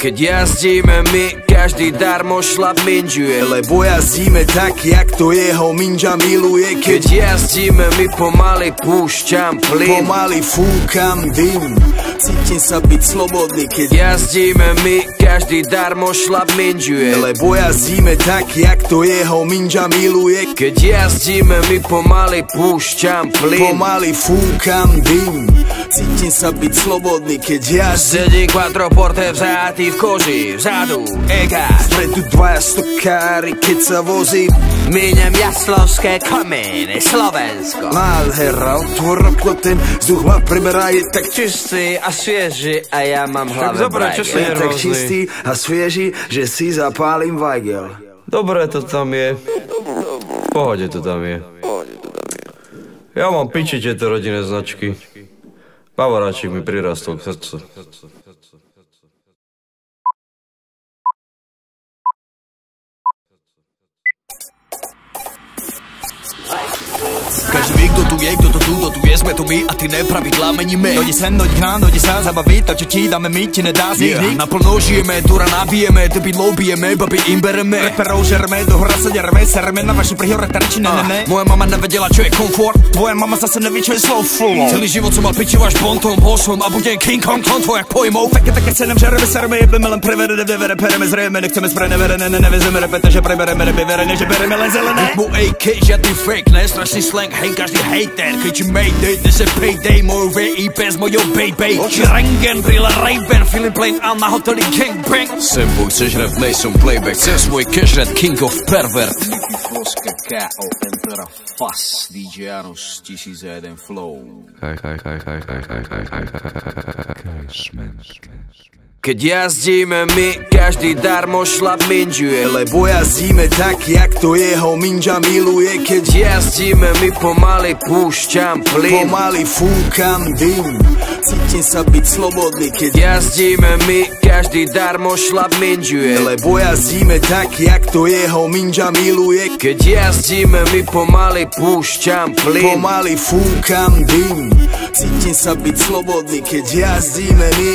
Keď jazdíme my, každý darmo šlap minžuje, lebo jazdíme tak, jak to jeho minža miluje. Keď jazdíme my, pomaly púšťam plyn, pomaly fúkam dym, cítim sa byť slobodný. Keď jazdíme my, každý darmo šlap minžuje, lebo jazdíme tak, jak to jeho minža miluje. Keď jazdíme my, pomaly púšťam plyn, pomaly fúkam dym, cítim sa byť slobodný. Keď jazdím, sedí quattroporte vzatý v koži, vzadu EGAČ, predu dvaja stokári, keď sa vozím. Míňam jaslovské kamene, Slovensko. Nádhera, otvor okno, ten vzduch ma priberá, je tak čistý a svieži a ja mám hlave brajgel. Je tak čistý a svieži, že si zapálim vajgel. Dobre to tam je. V pohode to tam je. Ja mám piči tieto rodinné značky. Bavoráčik mi prirastol k srdcu. Každý ví, kdo tu je, kdo to tu, kdo tu je, jsme tu my a ty nepravidla meníme. Dojdi sem, dojdi k nám, dojdi sa zabavit, to čo ti dáme my, ti nedá z nich. Naplno žijeme, dura nabijeme, debidlou bijeme, babi im bereme. Reperou žereme, do hora se děreme, sereme na vaši prihore terči, ne. Moja mama nevedela, čo je komfort, tvoja mama zase neví, čo je slow flow. Celý život som mal pičivaš bontom, bosom a budem King Kong, konto jak pojmou. Také se nem žereme, sereme, jebeme len prevere, devere, pereme, zrejeme, nechceme spre nevere, nevezeme repete, že prebereme, nebivere, že bereme len zelené. Mu AK, žiadny fake, ne, strašný slang, hej, každý hater, kričí mayday, dnes je payday, moju VIP s mojou baby. Oči rengen, brýle Ray-Ban, feeling plain a na hoteli gangbang. Sem boj, chceš rap, nejsem playback, chcem svoj cash rap, king of pervert. Nicky Floska, K.O. Emperor, Fast, DJ Janos, 1001 flow. Keď jazdíme my, každý darmo šlap minžuje, lebo jazdíme tak, jak to jeho minža miluje. Keď jazdíme my, pomaly púšťam plyn, pomaly fúkam dym, cítim sa byť slobodný. Keď jazdíme my, každý darmo šlap minžuje, lebo jazdíme tak, jak to jeho minža miluje. Keď jazdíme my, pomaly púšťam plyn, pomaly fúkam dym, cítim sa byť slobodný. Keď jazdíme my.